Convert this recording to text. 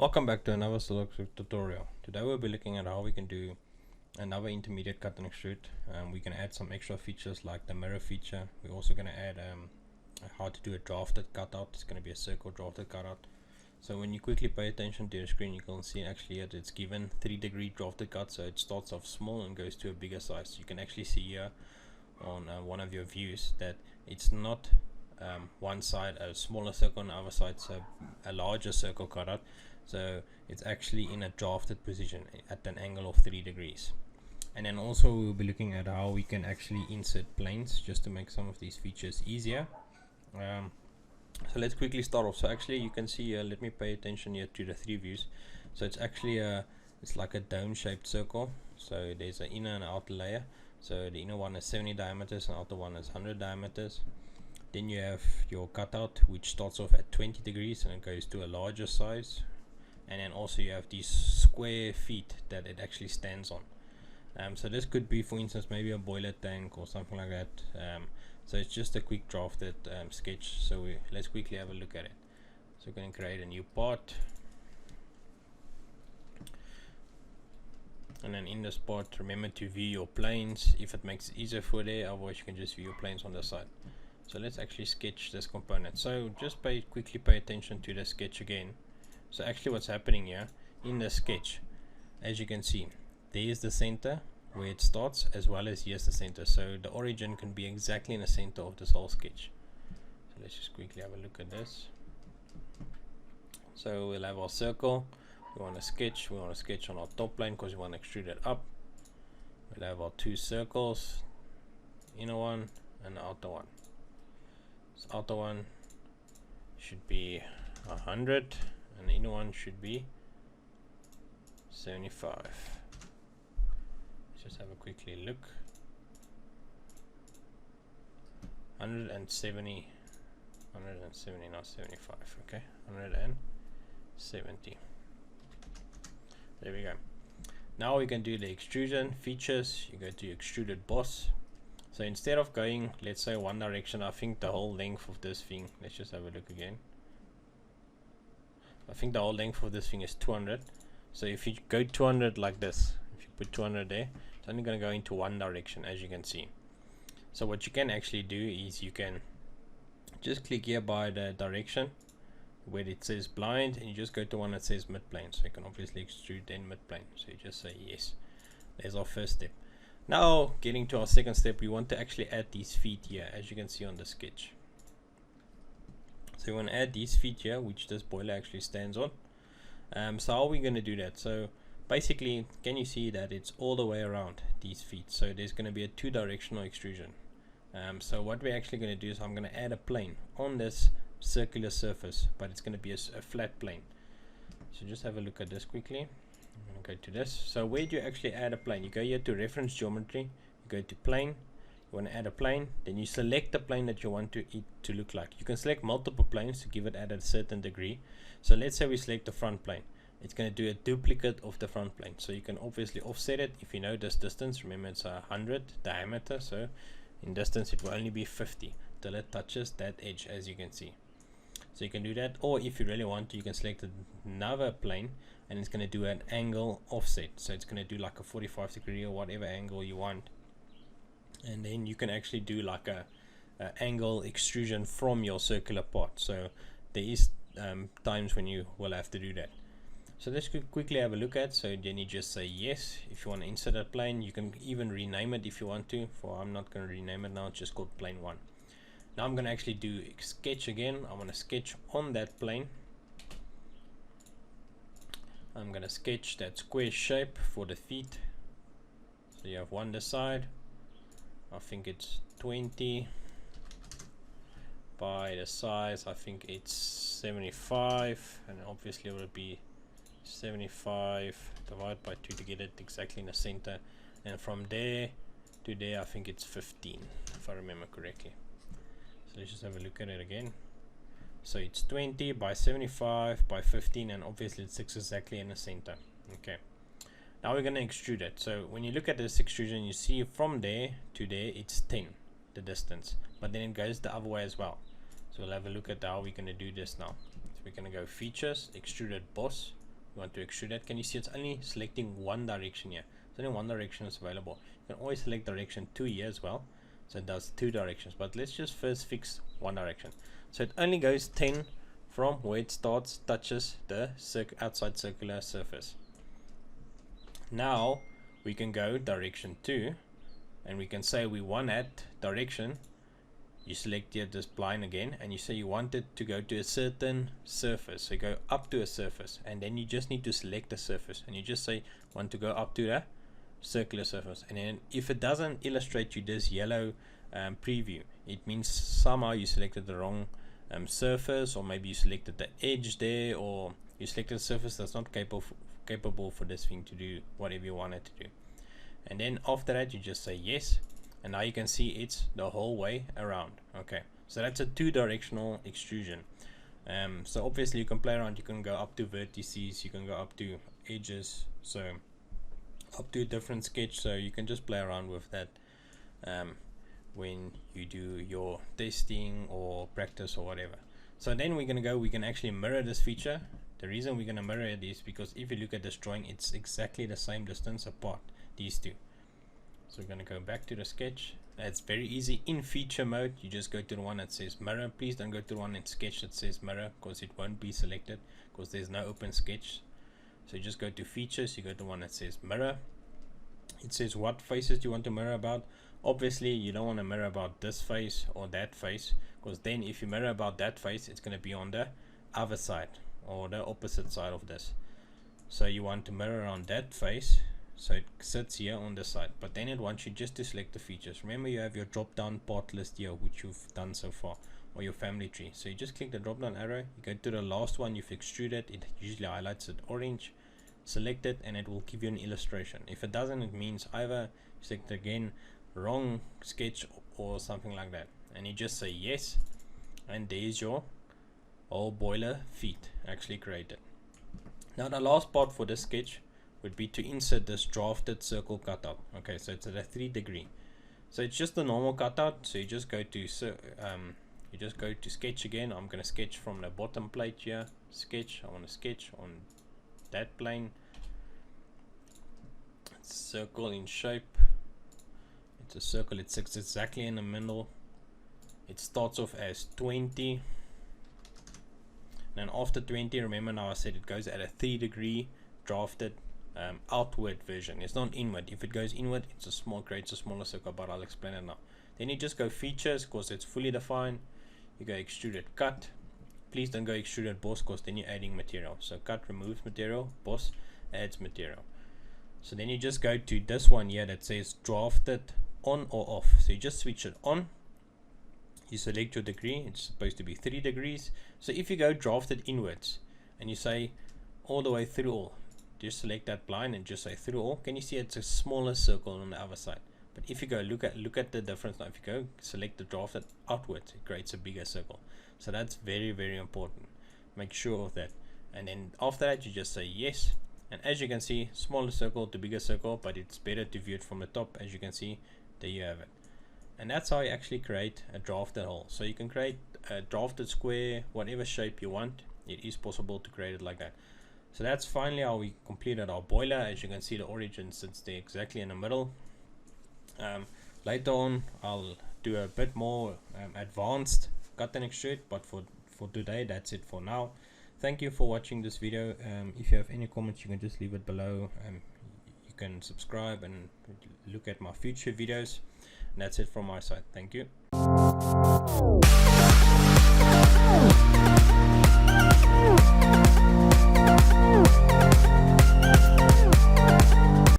Welcome back to another selective tutorial. Today we'll be looking at how we can do another intermediate cut and extrude. We can add some extra features like the mirror feature. We're also going to add how to do a drafted cutout. It's going to be a circle drafted cutout. So when you quickly pay attention to your screen, you can see actually that it's given 3-degree drafted cut. So it starts off small and goes to a bigger size. You can actually see here on one of your views that it's not one side a smaller circle and the other side a larger circle cutout. So it's actually in a drafted position at an angle of 3 degrees. And then also we'll be looking at how we can actually insert planes just to make some of these features easier. So let's quickly start off. So actually you can see here, let me pay attention here to the 3 views. So it's actually it's like a dome shaped circle. So there's an inner and outer layer. So the inner one is 70 diameters and outer one is 100 diameters. Then you have your cutout, which starts off at 20 degrees and it goes to a larger size. And then also you have these square feet that it actually stands on. So this could be, for instance, maybe a boiler tank or something like that. So it's just a quick drafted sketch. So let's quickly have a look at it. So we're going to create a new part. And then in this part, remember to view your planes if it makes it easier for there. Otherwise you can just view your planes on the side. So let's actually sketch this component. So just quickly pay attention to the sketch again. So actually what's happening here in the sketch, as you can see, there is the center where it starts, as well as here's the center. So the origin can be exactly in the center of this whole sketch. So let's just quickly have a look at this. So we'll have our circle. We want to sketch on our top plane because we want to extrude it up. We'll have our 2 circles, inner one and the outer one. This outer one should be 100 and the inner one should be 75. Let's just have a quickly look. 170, not 75. Okay, 170. There we go. Now we can do the extrusion features. You go to Extruded Boss. So instead of going, let's say, one direction, I think the whole length of this thing, let's just have a look again. I think the whole length of this thing is 200. So if you go 200 like this, if you put 200 there, it's only going to go into one direction, as you can see. So what you can actually do is you can just click here by the direction where it says blind, and you just go to one that says mid plane. So you can obviously extrude then mid plane. So you just say yes. There's our first step. Now getting to our second step, we want to actually add these feet here, as you can see on the sketch. So we want to add these feet here, which this boiler actually stands on. So how are we going to do that? So basically, can you see that it's all the way around these feet? So there's going to be a 2-directional extrusion. So what we're actually going to do is I'm going to add a plane on this circular surface, but it's going to be a flat plane. So just have a look at this quickly. I'm going to go to this. So where do you actually add a plane? You go here to reference geometry, you go to plane. You want to add a plane, then you select the plane that you want it to look like. You can select multiple planes to give it at a certain degree. So let's say we select the front plane. It's going to do a duplicate of the front plane. So you can obviously offset it if you know this distance. Remember, it's 100 diameter, so in distance it will only be 50 till it touches that edge, as you can see. So you can do that, or if you really want to, you can select another plane and it's going to do an angle offset. So it's going to do like a 45-degree or whatever angle you want. And then you can actually do like a angle extrusion from your circular part. So there is times when you will have to do that. So let's quickly have a look at. So then you just say yes if you want to insert a plane. You can even rename it if you want to. I'm not going to rename it now, it's just called plane 1. Now I'm going to actually do sketch again. I want to sketch on that plane. I'm going to sketch that square shape for the feet. So you have one this side. I think it's 20 by the size, I think it's 75, and obviously it will be 75 divided by 2 to get it exactly in the center, and from there to there I think it's 15 if I remember correctly. So let's just have a look at it again. So it's 20 by 75 by 15, and obviously it sits exactly in the center. Okay. Now we're going to extrude it. So when you look at this extrusion, you see from there to there it's 10, the distance, but then it goes the other way as well. So we'll have a look at how we're going to do this now. So we're going to go features, extruded boss, you want to extrude that. Can you see it's only selecting one direction here? It's only one direction is available. You can always select direction 2 here as well, so it does 2 directions, but let's just first fix one direction. So it only goes 10 from where it starts, touches the outside circular surface. Now we can go direction 2, and we can say we want that direction. You select here this line again, and you say you want it to go to a certain surface, so you go up to a surface, and then you just need to select the surface, and you just say want to go up to the circular surface. And then if it doesn't illustrate you this yellow preview, it means somehow you selected the wrong surface, or maybe you selected the edge there, or you selected a surface that's not capable for this thing to do whatever you want it to do. And then after that you just say yes, and now you can see it's the whole way around. Okay, so that's a 2-directional extrusion. So obviously you can play around, you can go up to vertices, you can go up to edges, so up to a different sketch, so you can just play around with that when you do your testing or practice or whatever. So then we can actually mirror this feature. The reason we're going to mirror it is because if you look at this drawing, it's exactly the same distance apart, these two. So we're going to go back to the sketch. It's very easy. In feature mode, you just go to the one that says mirror. Please don't go to the one in sketch that says mirror, because it won't be selected, because there's no open sketch. So you just go to features, you go to the one that says mirror. It says what faces you want to mirror about. Obviously you don't want to mirror about this face or that face, because then if you mirror about that face, it's going to be on the other side or the opposite side of this. So you want to mirror on that face, so it sits here on the side, but then it wants you just to select the features. Remember, you have your drop down part list here, which you've done so far, or your family tree. So you just click the drop down arrow, you go to the last one you've extruded, it usually highlights it orange, select it, and it will give you an illustration. If it doesn't, it means either select again wrong sketch or something like that, and you just say yes, and there's your whole boiler feet actually created. Now the last part for this sketch would be to insert this drafted circle cutout. Okay, so it's at a 3 degree, so it's just a normal cutout. So you just go to sketch again. I'm going to sketch from the bottom plate here, sketch. I want to sketch on that plane. It's a circle in shape, it's a circle, it sits exactly in the middle. It starts off as 20, and after 20, remember now I said it goes at a 3 degree drafted outward version. It's not inward. If it goes inward, creates a smaller circle, but I'll explain it now. Then you just go features, because it's fully defined. You go extruded cut. Please don't go extruded boss, because then you're adding material. So cut removes material, boss adds material. So then you just go to this one here that says drafted on or off. So you just switch it on. You select your degree. It's supposed to be 3 degrees. So if you go drafted inwards and you say all the way through all, just select that line and just say through all. Can you see it's a smaller circle on the other side? But if you go look at the difference now. If you go select the drafted outwards, it creates a bigger circle. So that's very, very important. Make sure of that. And then after that, you just say yes. And as you can see, smaller circle to bigger circle, but it's better to view it from the top. As you can see, there you have it. And that's how you actually create a drafted hole. So you can create a drafted square, whatever shape you want. It is possible to create it like that. So that's finally how we completed our boiler. As you can see, the origin sits there exactly in the middle. Later on, I'll do a bit more advanced cut and extrude, but for today, that's it for now. Thank you for watching this video. If you have any comments, you can just leave it below. You can subscribe and look at my future videos. And that's it from my side. Thank you.